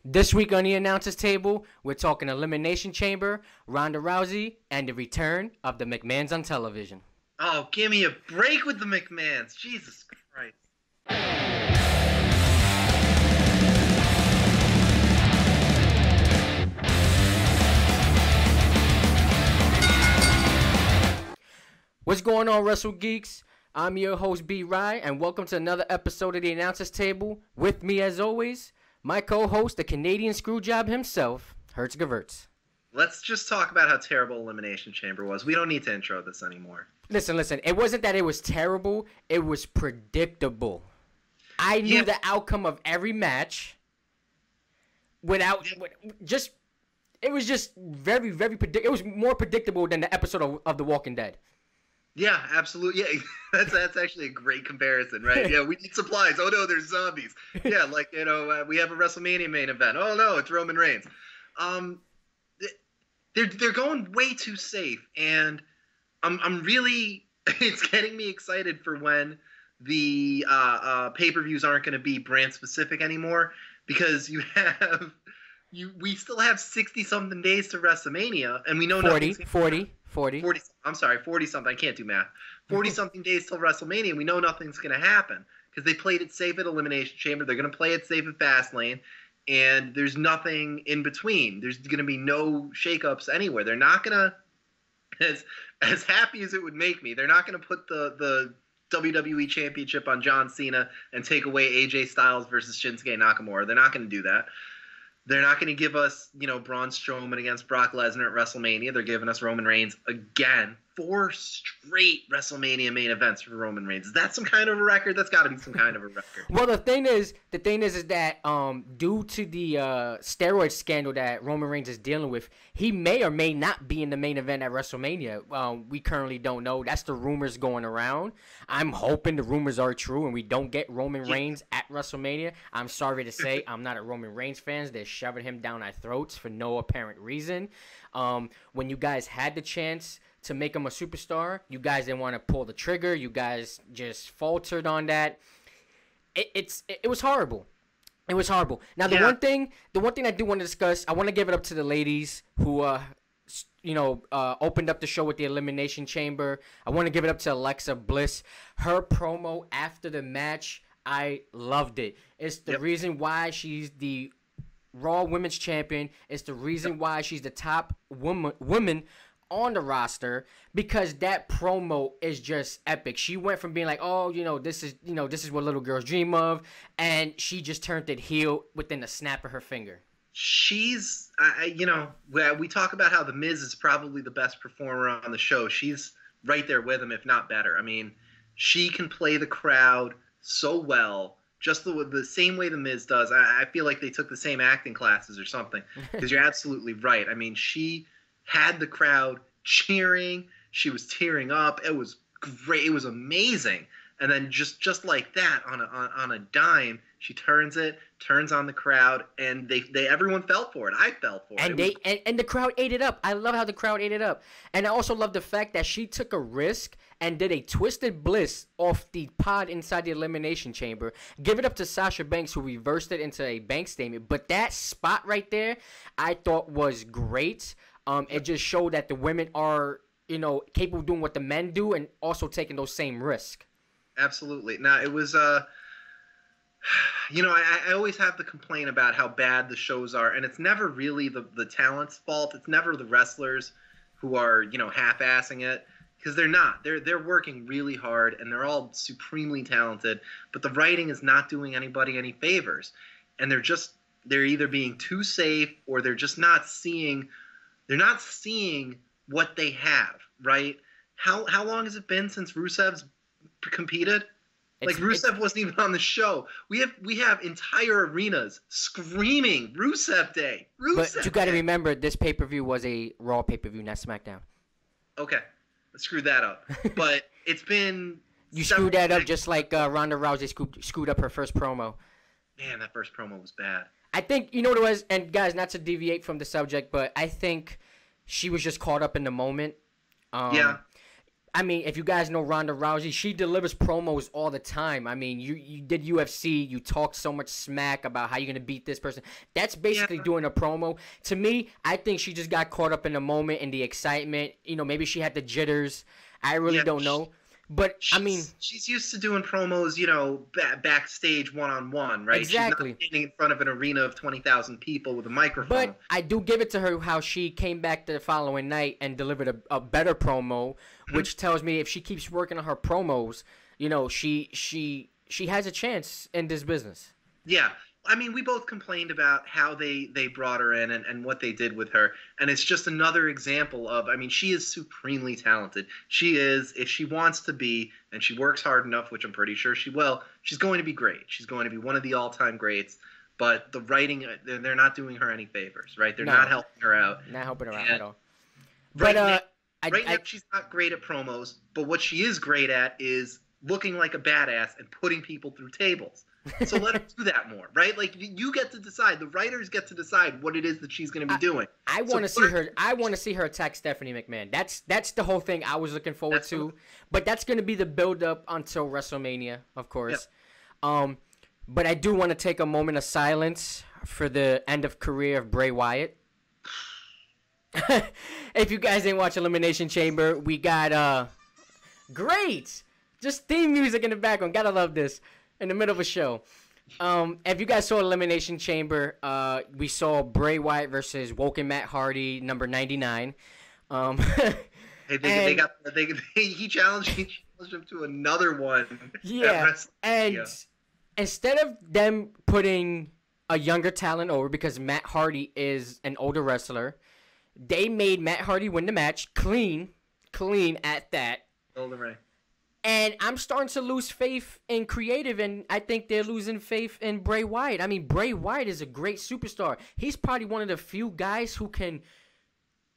This week on the announcers table, we're talking Elimination Chamber, Ronda Rousey, and the return of the McMahons on television. Oh, give me a break with the McMahons. Jesus Christ. What's going on, Wrestle Geeks? I'm your host, B. Rye, and welcome to another episode of the announcers table. With me, as always, my co-host, the Canadian Screwjob himself, Hertz Gewurz. Let's just talk about how terrible Elimination Chamber was. We don't need to intro this anymore. Listen. It wasn't that it was terrible. It was predictable. I knew the outcome of every match it was just very, very predictable. It was more predictable than the episode of The Walking Dead. Yeah, absolutely. Yeah, that's actually a great comparison, right? Yeah, we need supplies. Oh, no, there's zombies. Yeah, like, we have a WrestleMania main event. Oh, no, it's Roman Reigns. They're going way too safe, and I'm really it's getting me excited for when the pay-per-views aren't going to be brand specific anymore, because we still have 60-something days to WrestleMania, and we know 40. I'm sorry, 40-something. I can't do math. 40-something days till WrestleMania, and we know nothing's going to happen because they played it safe at Elimination Chamber. They're going to play it safe at Fastlane, and there's nothing in between. There's going to be no shakeups anywhere. They're not going to, as happy as it would make me, they're not going to put the WWE Championship on John Cena and take away AJ Styles versus Shinsuke Nakamura. They're not going to do that. They're not going to give us, Braun Strowman against Brock Lesnar at WrestleMania. They're giving us Roman Reigns again. 4 straight WrestleMania main events for Roman Reigns. Is that some kind of a record? That's got to be some kind of a record. Well, the thing is that due to the steroid scandal that Roman Reigns is dealing with, he may or may not be in the main event at WrestleMania. We currently don't know. That's the rumors going around. I'm hoping the rumors are true and we don't get Roman Reigns at WrestleMania. I'm sorry to say I'm not a Roman Reigns fan. They're shoving him down our throats for no apparent reason. When you guys had the chance to make him a superstar, you guys didn't want to pull the trigger. You guys just faltered on that. It was horrible. It was horrible. Now the one thing I do want to discuss, I want to give it up to the ladies who opened up the show with the Elimination Chamber. I want to give it up to Alexa Bliss. Her promo after the match, I loved it. It's the reason why she's the Raw Women's Champion. It's the reason why she's the top woman on the roster, because that promo is just epic. She went from being like, this is what little girls dream of, and she just turned it heel within the snap of her finger. She's, we talk about how The Miz is probably the best performer on the show. She's right there with him, if not better. I mean, she can play the crowd so well, just the same way The Miz does. I feel like they took the same acting classes or something, because you're absolutely right. I mean, she had the crowd cheering. She was tearing up. It was great. It was amazing. And then just like that, on a dime, she turns on the crowd, and everyone fell for it. I fell for it. And the crowd ate it up. I love how the crowd ate it up. And I also love the fact that she took a risk and did a twisted bliss off the pod inside the Elimination Chamber. Give it up to Sasha Banks, who reversed it into a bank statement. But that spot right there, I thought was great. It just showed that the women are, capable of doing what the men do and also taking those same risks. Absolutely. Now, it was, I always have to complain about how bad the shows are, and it's never really the talent's fault. It's never the wrestlers who are, half-assing it, because they're not. They're working really hard, and they're all supremely talented, but the writing is not doing anybody any favors, and they're either being too safe, or they're just not seeing what they have, right? How long has it been since Rusev's competed? Rusev wasn't even on the show. We have entire arenas screaming Rusev Day. But you got to remember, this pay-per-view was a Raw pay-per-view, not SmackDown. Okay, let's screw that up. But it's been you screwed that up just like Ronda Rousey screwed up her first promo. Man, that first promo was bad. I think, what it was, and guys, not to deviate from the subject, but I think she was just caught up in the moment. I mean, if you guys know Ronda Rousey, she delivers promos all the time. I mean, you did UFC, you talk so much smack about how you're gonna beat this person. That's basically Yeah. doing a promo. To me, I think she just got caught up in the moment and the excitement. You know, maybe she had the jitters. I really Yeah, don't know. But I mean, she's used to doing promos, backstage one-on-one, right? She's not exactly. standing in front of an arena of 20,000 people with a microphone. But I do give it to her how she came back the following night and delivered a better promo, which tells me if she keeps working on her promos, she has a chance in this business. Yeah. I mean, we both complained about how they brought her in and what they did with her. And it's just another example of, I mean, she is supremely talented. She is, if she wants to be, and she works hard enough, which I'm pretty sure she will, she's going to be great. She's going to be one of the all-time greats. But the writing, they're not doing her any favors, right? They're not helping her out. Not helping her out at all. Right But now, she's not great at promos, but what she is great at is looking like a badass and putting people through tables. So let her do that more, right? Like, you get to decide. The writers get to decide what it is that she's going to be doing. I want to see her. I want to see her attack Stephanie McMahon. That's the whole thing I was looking forward to. But that's going to be the build up until WrestleMania, of course. Yep. But I do want to take a moment of silence for the end of career of Bray Wyatt. If you guys didn't watch Elimination Chamber, we got great just theme music in the background. Gotta love this. In the middle of a show. If you guys saw Elimination Chamber, we saw Bray Wyatt versus Woken Matt Hardy, number 99. He challenged him to another one. Yeah, and instead of them putting a younger talent over, because Matt Hardy is an older wrestler, they made Matt Hardy win the match clean at that. Golden Ray. And I'm starting to lose faith in creative, and I think they're losing faith in Bray Wyatt. I mean, Bray Wyatt is a great superstar. He's probably one of the few guys who can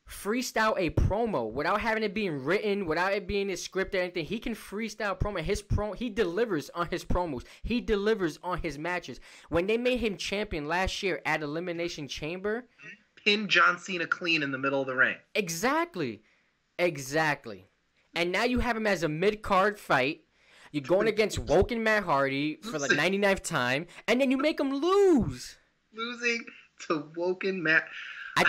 freestyle a promo without having it being written, without it being a script or anything. He can freestyle promo. He delivers on his promos. He delivers on his matches. When they made him champion last year at Elimination Chamber, pinned John Cena clean in the middle of the ring. Exactly. And now you have him as a mid-card fight. You're going against Woken Matt Hardy for the 99th time, and then you make him lose. Losing to Woken Matt. I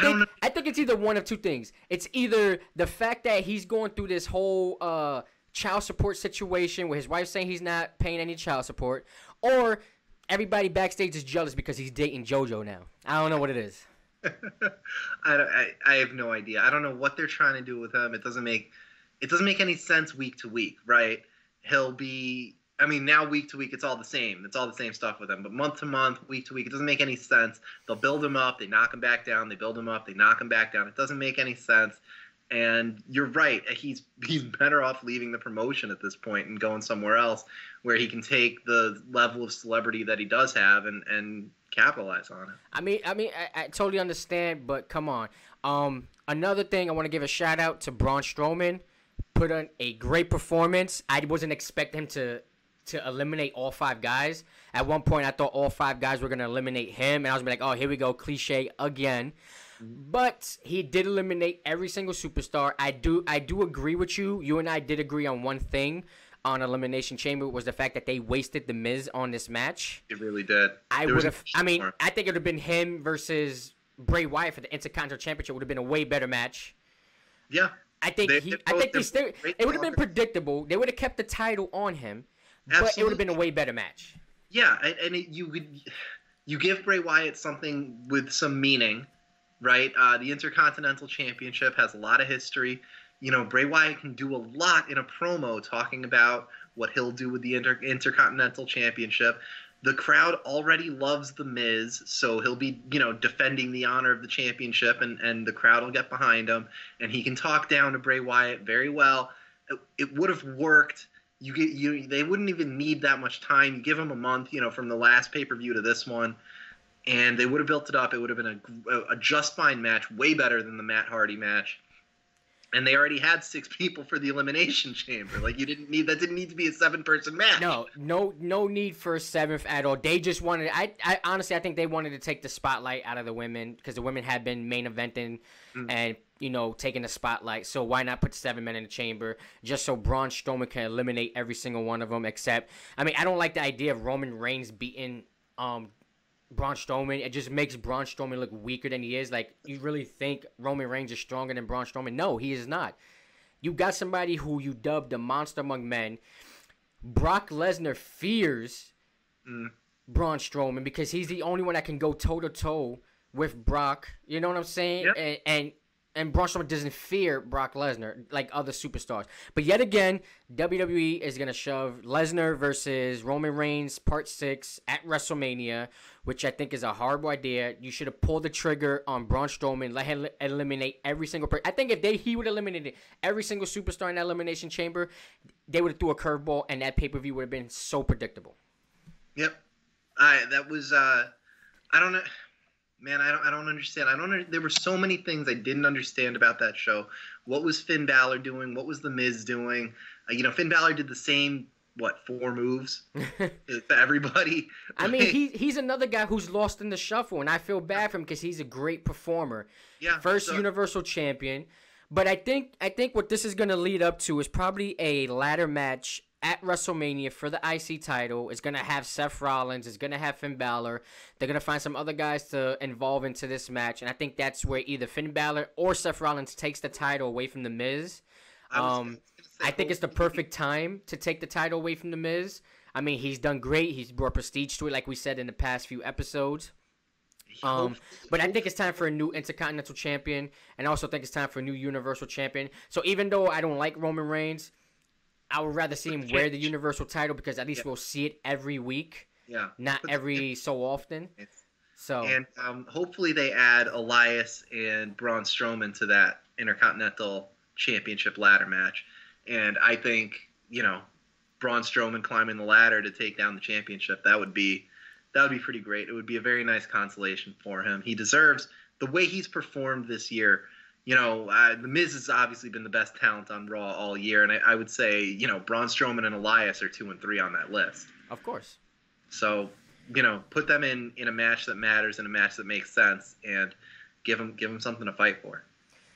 think it's either one of two things. It's either the fact that he's going through this whole child support situation where his wife's saying he's not paying any child support, or everybody backstage is jealous because he's dating JoJo now. I don't know what it is. I have no idea. I don't know what they're trying to do with him. It doesn't make any sense week to week, right? He'll be, I mean, now week to week, it's all the same. It's all the same stuff with him. But month to month, week to week, it doesn't make any sense. They'll build him up, they knock him back down. They build him up, they knock him back down. It doesn't make any sense. And you're right. He's better off leaving the promotion at this point and going somewhere else where he can take the level of celebrity that he does have and capitalize on it. I mean, I totally understand, but come on. Another thing, I want to give a shout out to Braun Strowman. Put on a great performance. I wasn't expecting him to eliminate all 5 guys. At one point, I thought all 5 guys were going to eliminate him, and I was like, oh, here we go, cliche again. But he did eliminate every single superstar. I do agree with you. You and I did agree on one thing on Elimination Chamber, was the fact that they wasted The Miz on this match. It really did. I think it would have been him versus Bray Wyatt for the Intercontinental Championship. Would have been a way better match. Yeah. I think it would have been predictable. They would have kept the title on him, but it would have been a way better match. Yeah, and you give Bray Wyatt something with some meaning, right? The Intercontinental Championship has a lot of history. You know, Bray Wyatt can do a lot in a promo talking about what he'll do with the Intercontinental Championship. The crowd already loves The Miz, so he'll be, defending the honor of the championship, and the crowd will get behind him, and he can talk down to Bray Wyatt very well. It would have worked. They wouldn't even need that much time. You give him a month, from the last pay-per-view to this one, and they would have built it up. It would have been a just fine match, way better than the Matt Hardy match. And they already had 6 people for the Elimination Chamber. Like, didn't need to be a 7-person match. No need for a 7th at all. They just wanted. I honestly, I think they wanted to take the spotlight out of the women because the women had been main eventing and taking the spotlight. So why not put 7 men in the chamber just so Braun Strowman can eliminate every single one of them? Except, I mean, I don't like the idea of Roman Reigns beating Braun Strowman. It just makes Braun Strowman look weaker than he is. Like, you really think Roman Reigns is stronger than Braun Strowman? No, he is not. You got somebody who you dubbed the monster among men. Brock Lesnar fears Braun Strowman because he's the only one that can go toe-to-toe with Brock. You know what I'm saying? Yep. And Braun Strowman doesn't fear Brock Lesnar like other superstars. But yet again, WWE is going to shove Lesnar versus Roman Reigns Part 6 at WrestleMania, which I think is a horrible idea. You should have pulled the trigger on Braun Strowman, let him eliminate every single person. I think if he would have eliminated every single superstar in that Elimination Chamber, they would have threw a curveball, and that pay-per-view would have been so predictable. Yep. That was, I don't know. Man, I don't understand. There were so many things I didn't understand about that show. What was Finn Balor doing? What was The Miz doing? Finn Balor did the same, 4 moves to everybody. I mean, he's another guy who's lost in the shuffle, and I feel bad for him because he's a great performer. Yeah. First Universal Champion. But I think what this is going to lead up to is probably a ladder match at WrestleMania for the IC title. It's going to have Seth Rollins. It's going to have Finn Balor. They're going to find some other guys to involve into this match. And I think that's where either Finn Balor or Seth Rollins takes the title away from The Miz. I think it's the perfect time to take the title away from The Miz. I mean, he's done great. He's brought prestige to it, like we said in the past few episodes. But I think it's time for a new Intercontinental Champion. And I also think it's time for a new Universal Champion. So even though I don't like Roman Reigns, I would rather see him wear the Universal title because at least we'll see it every week. Yeah. Not every so often. And hopefully they add Elias and Braun Strowman to that Intercontinental Championship ladder match. And I think, Braun Strowman climbing the ladder to take down the championship, that would be pretty great. It would be a very nice consolation for him. He deserves the way he's performed this year. The Miz has obviously been the best talent on Raw all year, and I would say, Braun Strowman and Elias are 2 and 3 on that list. Of course. So, put them in a match that matters, in a match that makes sense, and give them something to fight for.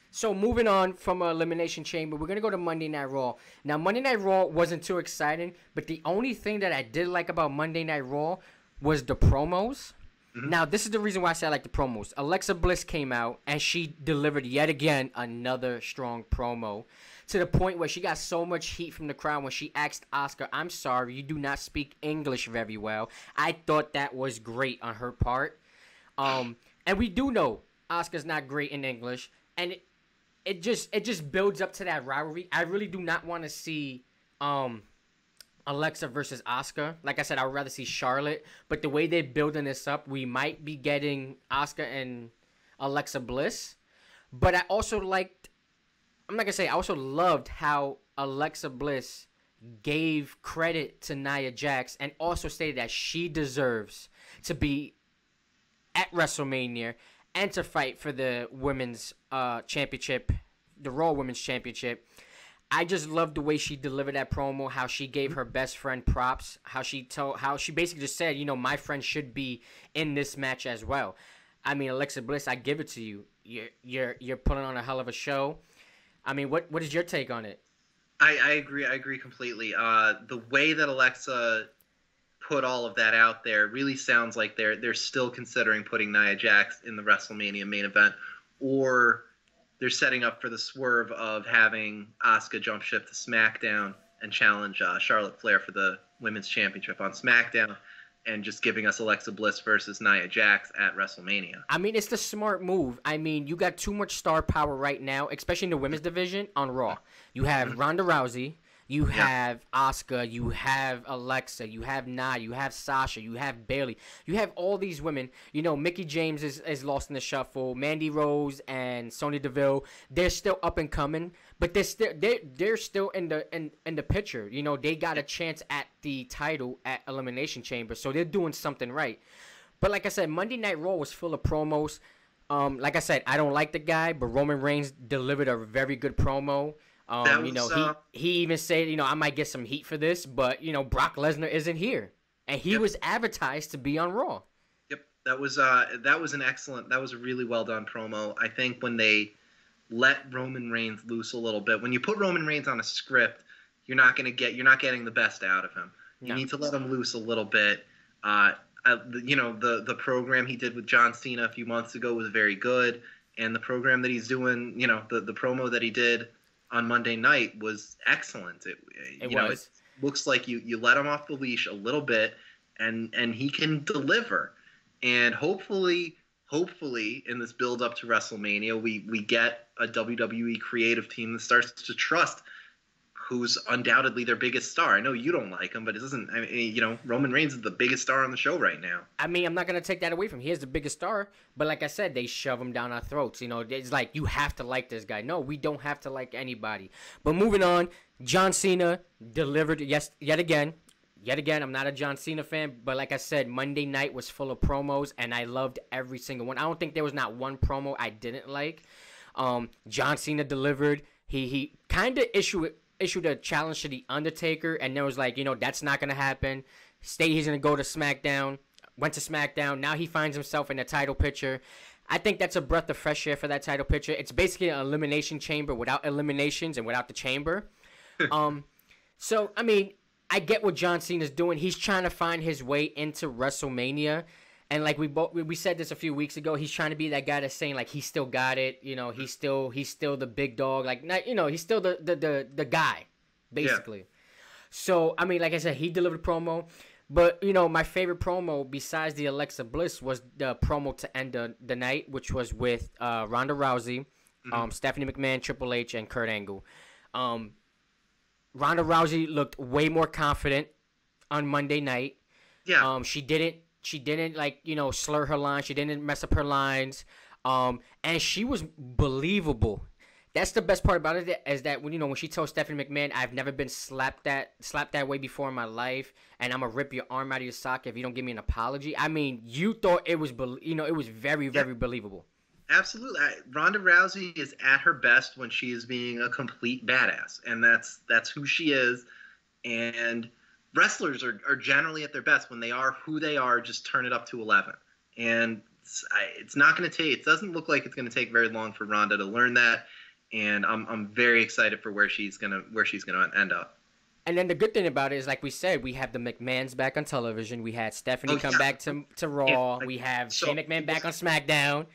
So moving on from Elimination Chamber, we're going to go to Monday Night Raw. Now, Monday Night Raw wasn't too exciting, but the only thing that I did like about Monday Night Raw was the promos. Now, this is the reason why I say I like the promos. Alexa Bliss came out, and she delivered yet again another strong promo to the point where she got so much heat from the crowd when she asked Asuka, "I'm sorry, you do not speak English very well." I thought that was great on her part. And we do know Asuka's not great in English, and it just builds up to that rivalry. I really do not want to see Alexa versus Asuka. Like I said, I would rather see Charlotte. But the way they're building this up, we might be getting Asuka and Alexa Bliss. But I also I also loved how Alexa Bliss gave credit to Nia Jax and also stated that she deserves to be at WrestleMania and to fight for the women's championship, the Raw Women's Championship. I just loved the way she delivered that promo, how she gave her best friend props, how she basically just said, my friend should be in this match as well. I mean, Alexa Bliss, I give it to you. You're putting on a hell of a show. I mean, what is your take on it? I agree completely. The way that Alexa put all of that out there really sounds like they're still considering putting Nia Jax in the WrestleMania main event, or they're setting up for the swerve of having Asuka jump ship to SmackDown and challenge Charlotte Flair for the Women's Championship on SmackDown, and just giving us Alexa Bliss versus Nia Jax at WrestleMania. I mean, it's the smart move. I mean, you got too much star power right now, especially in the women's division on Raw. You have Ronda Rousey. You have Asuka, you have Alexa, you have Nia, you have Sasha, you have Bayley. You have all these women. Mickie James is lost in the shuffle. Mandy Rose and Sonya Deville, they're still up and coming, but they're still in the picture. They got a chance at the title at Elimination Chamber, so they're doing something right. But like I said, Monday Night Raw was full of promos. Like I said, I don't like the guy, but Roman Reigns delivered a very good promo. That You know, was he even said, you know, I might get some heat for this, but you know, Brock Lesnar isn't here, and he yep. was advertised to be on Raw. Yep, that was that was a really well done promo. I think when they let Roman Reigns loose a little bit, when you put Roman Reigns on a script, you're not getting the best out of him. You need to let him loose a little bit. You know, the program he did with John Cena a few months ago was very good, and the program that he's doing, you know, the promo that he did on Monday night was excellent. It looks like you let him off the leash a little bit, and he can deliver. And hopefully in this build up to WrestleMania, we get a WWE creative team that starts to trust who's undoubtedly their biggest star. I know you don't like him, but it doesn't. I mean, you know, Roman Reigns is the biggest star on the show right now. I mean, I'm not gonna take that away from him. He is the biggest star, but like I said, they shove him down our throats. You know, it's like you have to like this guy. No, we don't have to like anybody. But moving on, John Cena delivered. Yes, yet again. I'm not a John Cena fan, but like I said, Monday night was full of promos, and I loved every single one. I don't think there was not one promo I didn't like. John Cena delivered. He kind of issued a challenge to The Undertaker, and there was like, you know, that's not going to happen. He's going to go to SmackDown. Went to SmackDown. Now he finds himself in a title picture. I think that's a breath of fresh air for that title picture. It's basically an elimination chamber without eliminations and without the chamber. So, I mean, I get what John Cena's doing. He's trying to find his way into WrestleMania. And like we said this a few weeks ago, he's trying to be that guy that's saying like he still got it, you know, he's still the big dog, like not, you know, he's still the guy, basically. Yeah. So I mean, like I said, he delivered a promo, but you know, my favorite promo besides the Alexa Bliss was the promo to end the night, which was with Ronda Rousey, Stephanie McMahon, Triple H, and Kurt Angle. Ronda Rousey looked way more confident on Monday night. Yeah. She didn't like, you know, slur her lines. She didn't mess up her lines. And she was believable. That's the best part about it, is that when, you know, when she told Stephanie McMahon, I've never been slapped that way before in my life, and I'm gonna rip your arm out of your socket if you don't give me an apology. I mean, you thought it was, you know, it was very, very believable. Absolutely. Ronda Rousey is at her best when she is being a complete badass, and that's who she is. And wrestlers are generally at their best when they are who they are. Just turn it up to 11, and it's not going to take. It doesn't look like it's going to take very long for Ronda to learn that, and I'm very excited for where she's gonna end up. And then the good thing about it is, like we said, we have the McMahons back on television. We had Stephanie come back to Raw. We have Shane McMahon back on SmackDown.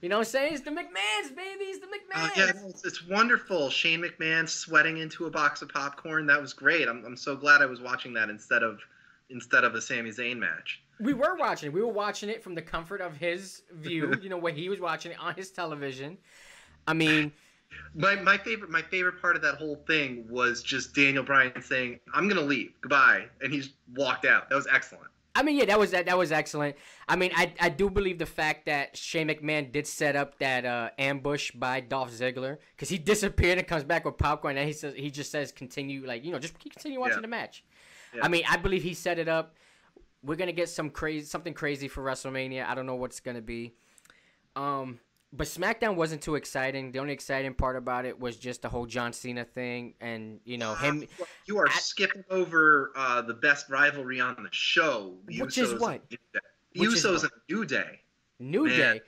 You know what I'm saying? It's the McMahons, baby. It's the McMahons. Yeah, it's wonderful. Shane McMahon sweating into a box of popcorn. That was great. I'm so glad I was watching that instead of a Sami Zayn match. We were watching it. We were watching it from the comfort of his view. You know, where he was watching it on his television. I mean, my favorite part of that whole thing was just Daniel Bryan saying, "I'm gonna leave. Goodbye," and he just walked out. That was excellent. I mean, yeah, that was excellent. I mean, I do believe the fact that Shane McMahon did set up that ambush by Dolph Ziggler, because he disappeared and comes back with popcorn, and he just says continue, like, you know, just continue watching the match. Yeah. I mean, I believe he set it up. We're gonna get something crazy for WrestleMania. I don't know what's gonna be. But SmackDown wasn't too exciting. The only exciting part about it was just the whole John Cena thing, and you know him. You are skipping over the best rivalry on the show. Which is what? Usos and New Day. New Day.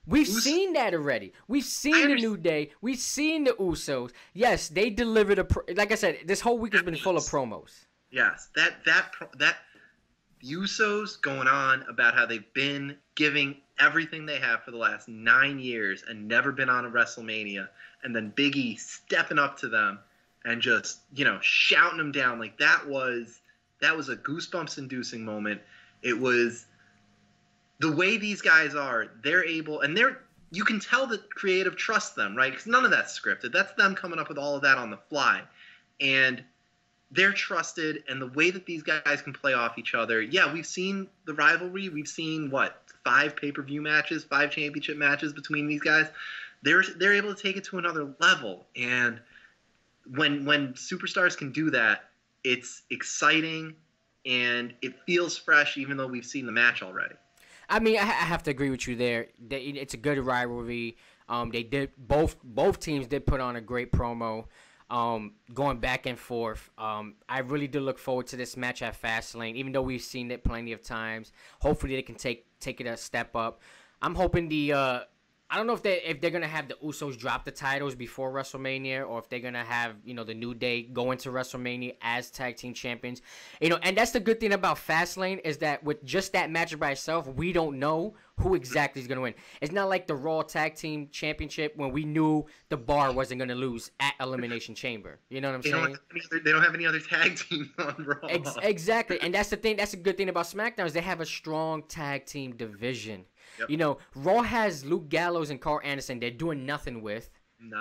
We've seen that already. We've seen the New Day. We've seen the Usos. Yes, they delivered like I said, this whole week has been full of promos. Yes, that Usos going on about how they've been giving everything they have for the last 9 years and never been on a WrestleMania, and then Big E stepping up to them and just, you know, shouting them down. Like that was a goosebumps inducing moment. It was the way these guys are. They're able, and you can tell that creative trusts them, right? Because none of that's scripted. That's them coming up with all of that on the fly, and they're trusted. And the way that these guys can play off each other. Yeah, we've seen the rivalry. We've seen 5 pay-per-view matches, 5 championship matches between these guys. They're able to take it to another level. And when superstars can do that, it's exciting and it feels fresh, even though we've seen the match already. I mean, I have to agree with you there. It's a good rivalry. They did both teams did put on a great promo. Going back and forth. I really do look forward to this match at Fastlane, even though we've seen it plenty of times. Hopefully, they can take it a step up. I'm hoping I don't know if they're gonna have the Usos drop the titles before WrestleMania, or if they're gonna have the New Day go into WrestleMania as tag team champions. And that's the good thing about Fastlane is that with just that match by itself, we don't know who exactly is gonna win. It's not like the Raw Tag Team Championship when we knew the Bar wasn't gonna lose at Elimination Chamber. You know what I'm saying? They don't have any other tag team on Raw. Exactly, and that's the thing. That's a good thing about SmackDown is they have a strong tag team division. Yep. Raw has Luke Gallows and Carl Anderson they're doing nothing with,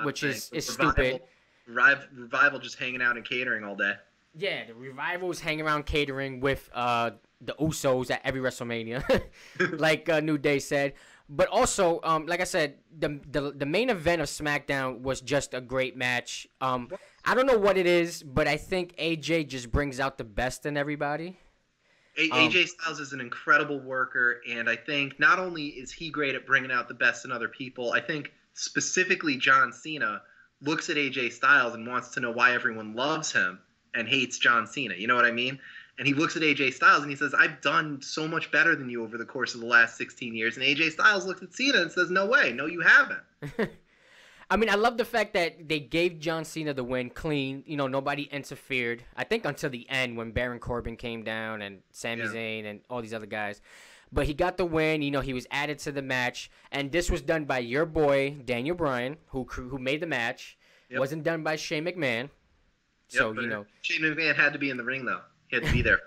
which is stupid. Revival just hanging out and catering all day. Yeah, the Revival's hanging around catering with the Usos at every WrestleMania, like New Day said. But also, like I said, the main event of SmackDown was just a great match. I don't know what it is, but I think AJ just brings out the best in everybody. AJ Styles is an incredible worker, and I think not only is he great at bringing out the best in other people, I think specifically John Cena looks at AJ Styles and wants to know why everyone loves him and hates John Cena. You know what I mean? And he looks at AJ Styles and he says, I've done so much better than you over the course of the last 16 years. And AJ Styles looks at Cena and says, no way. No, you haven't. I mean, I love the fact that they gave John Cena the win clean. Nobody interfered. I think until the end when Baron Corbin came down and Sami Zayn and all these other guys. But he got the win. He was added to the match. And this was done by your boy, Daniel Bryan, who made the match. Yep. Wasn't done by Shane McMahon. Yep, so, Shane McMahon had to be in the ring, though. He had to be there.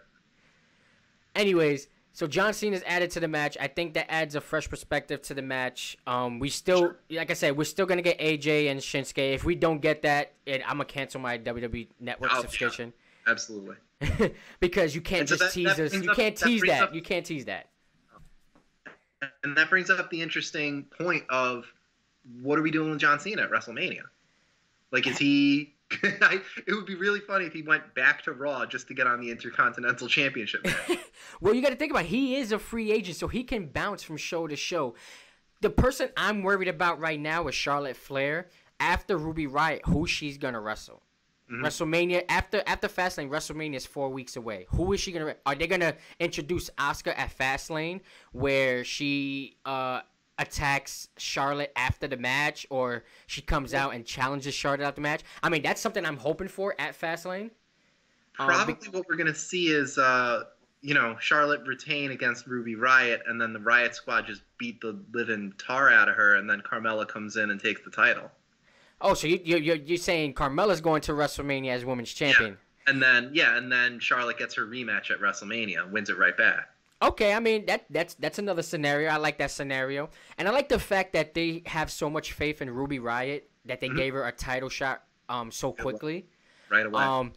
Anyways, so John Cena's added to the match. I think that adds a fresh perspective to the match. We still, like I said, we're still going to get AJ and Shinsuke. If we don't get that, I'm going to cancel my WWE Network subscription. Yeah, absolutely. Because you can't just tease us. You can't tease that. You can't tease that. And that brings up the interesting point of what are we doing with John Cena at WrestleMania? Like, is he... it would be really funny if he went back to Raw just to get on the Intercontinental Championship match. Well, you got to think about it. He is a free agent, so he can bounce from show to show. The person I'm worried about right now is Charlotte Flair. After Ruby Riott, who she's going to wrestle. Mm-hmm. WrestleMania, after Fastlane, WrestleMania is 4 weeks away. Who is she going to... Are they going to introduce Asuka at Fastlane where she... attacks Charlotte after the match, or she comes out and challenges Charlotte after the match? I mean, that's something I'm hoping for at Fastlane. Probably what we're going to see is, Charlotte retain against Ruby Riott, and then the Riott Squad just beat the living tar out of her, and then Carmella comes in and takes the title. Oh, so you're saying Carmella's going to WrestleMania as women's champion? Yeah. And then Charlotte gets her rematch at WrestleMania, wins it right back. Okay, I mean that's another scenario. I like that scenario, and I like the fact that they have so much faith in Ruby Riott that they gave her a title shot so quickly. Right away.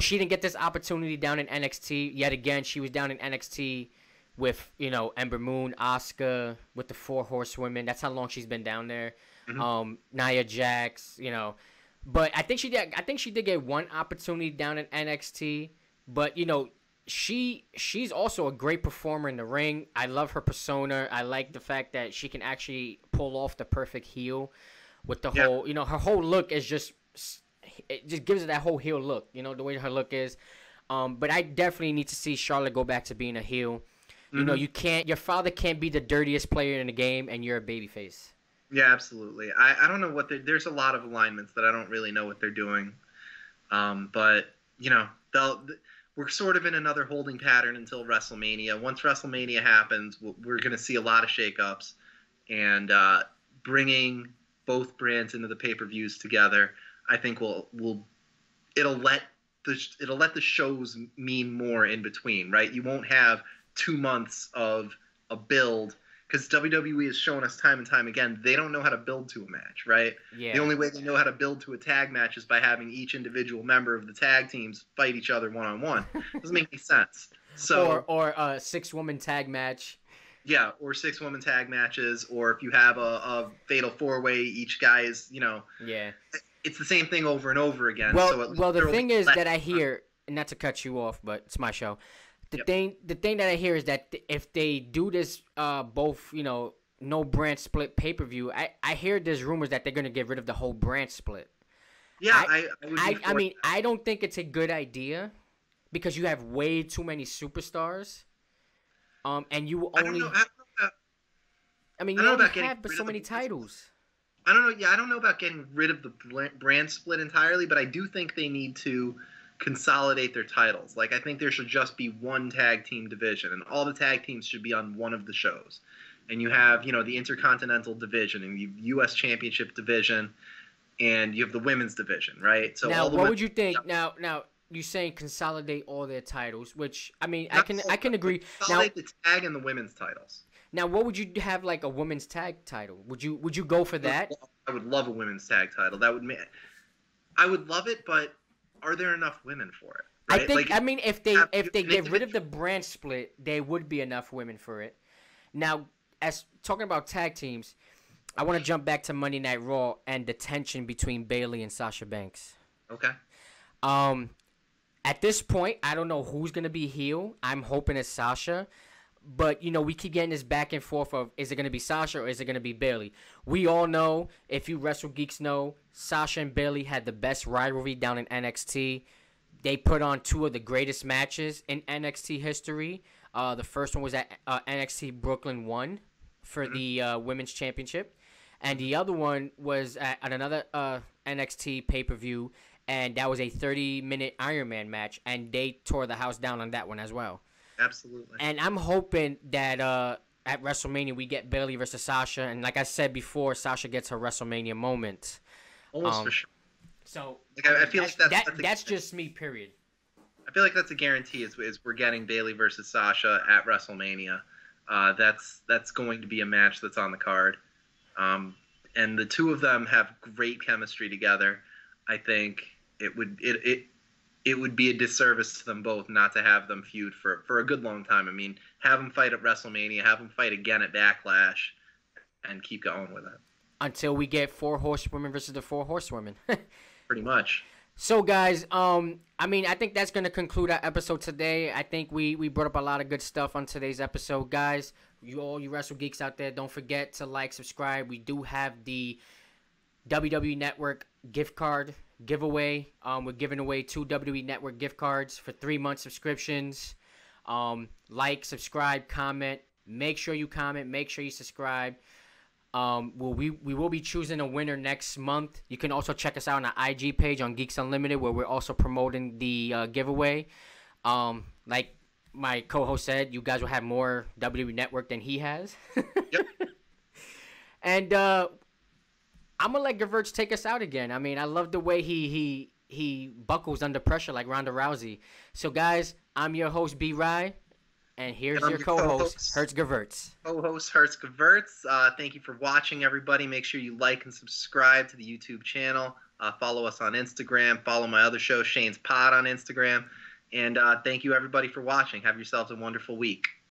She didn't get this opportunity down in NXT yet again. She was down in NXT with Ember Moon, Asuka, with the 4 Horsewomen. That's how long she's been down there. Mm-hmm. Nia Jax, but I think she did get one opportunity down in NXT, but she's also a great performer in the ring. I love her persona. I like the fact that she can actually pull off the perfect heel with the whole, her whole look is it just gives her that whole heel look, the way her look is. But I definitely need to see Charlotte go back to being a heel. Mm-hmm. Your father can't be the dirtiest player in the game and you're a babyface. Yeah, absolutely. I don't know what there's a lot of alignments that I don't really know what they're doing. But, we're sort of in another holding pattern until WrestleMania. Once WrestleMania happens, we're going to see a lot of shakeups, and bringing both brands into the pay-per-views together, I think it'll let the shows mean more in between, right? You won't have 2 months of a build, because WWE has shown us time and time again they don't know how to build to a match, right? Yeah. The only way they know how to build to a tag match is by having each individual member of the tag teams fight each other one-on-one. Doesn't make any sense. So or a 6-woman tag match. Yeah, or 6-woman tag matches, or if you have a fatal 4-way, each guy is, Yeah. It's the same thing over and over again. Well, the thing is that I hear, and not to cut you off, but it's my show. The thing that I hear is that if they do this, both no brand split pay per view, I hear there's rumors that they're gonna get rid of the whole brand split. Yeah, I would be for I mean, that. I don't think it's a good idea because you have way too many superstars. And you I don't only, know. I don't know about, I mean, I you don't know only about getting have but rid so of the many brand split. titles. I don't know. Yeah, I don't know about getting rid of the brand split entirely, but I do think they need to consolidate their titles. Like, I think there should just be one tag team division, and all the tag teams should be on one of the shows. And you have, the Intercontinental division, and the U.S. Championship division, and you have the women's division, right? So Now, all the what would you think? Now, you saying consolidate all their titles, which I mean, I can agree. Now, consolidate the tag and the women's titles. now, what would you have like a women's tag title? Would you go for that? I would love a women's tag title. That would I would love it, but are there enough women for it? Right? I think. Like, I mean, if they have get rid of the brand split, there would be enough women for it. Now, as talking about tag teams, I want to jump back to Monday Night Raw and the tension between Bayley and Sasha Banks. Okay. At this point, I don't know who's gonna be heel. I'm hoping it's Sasha. But, we keep getting this back and forth of, is it going to be Sasha or is it going to be Bayley? We all know, if you Wrestle Geeks know, Sasha and Bayley had the best rivalry down in NXT. They put on two of the greatest matches in NXT history. The first one was at NXT Brooklyn 1 for the Women's Championship. And the other one was at another NXT pay-per-view, and that was a 30-minute Iron Man match, and they tore the house down on that one as well. Absolutely. And I'm hoping that at WrestleMania we get Bayley versus Sasha, and like I said before, Sasha gets her WrestleMania moment. Almost for sure. So I feel like that's just me. Period. I feel like that's a guarantee. Is we're getting Bayley versus Sasha at WrestleMania. That's going to be a match that's on the card. And the two of them have great chemistry together. I think it would be a disservice to them both not to have them feud for a good long time. I mean, have them fight at WrestleMania, have them fight again at Backlash, and keep going with it. Until we get 4 horsewomen versus the 4 horsewomen. Pretty much. So, guys, I mean, I think that's going to conclude our episode today. I think we brought up a lot of good stuff on today's episode. Guys, all you Wrestle Geeks out there, don't forget to like, subscribe. We do have the WWE Network gift card giveaway. We're giving away 2 WWE Network gift cards for 3-month subscriptions. Like, subscribe, comment. Make sure you comment. Make sure you subscribe. We will be choosing a winner next month. You can also check us out on our IG page on Geeks Unlimited, where we're also promoting the giveaway. Like my co-host said, you guys will have more WWE Network than he has. Yep. And I'm gonna let Gewurz take us out again. I mean, I love the way he buckles under pressure like Ronda Rousey. So, guys, I'm your host, B. Rye, and here's your co-host, Hertz Gewurz. Co-host Hertz Gewurz. Thank you for watching, everybody. Make sure you like and subscribe to the YouTube channel. Follow us on Instagram. Follow my other show, Shane's Pod, on Instagram. And thank you, everybody, for watching. Have yourselves a wonderful week.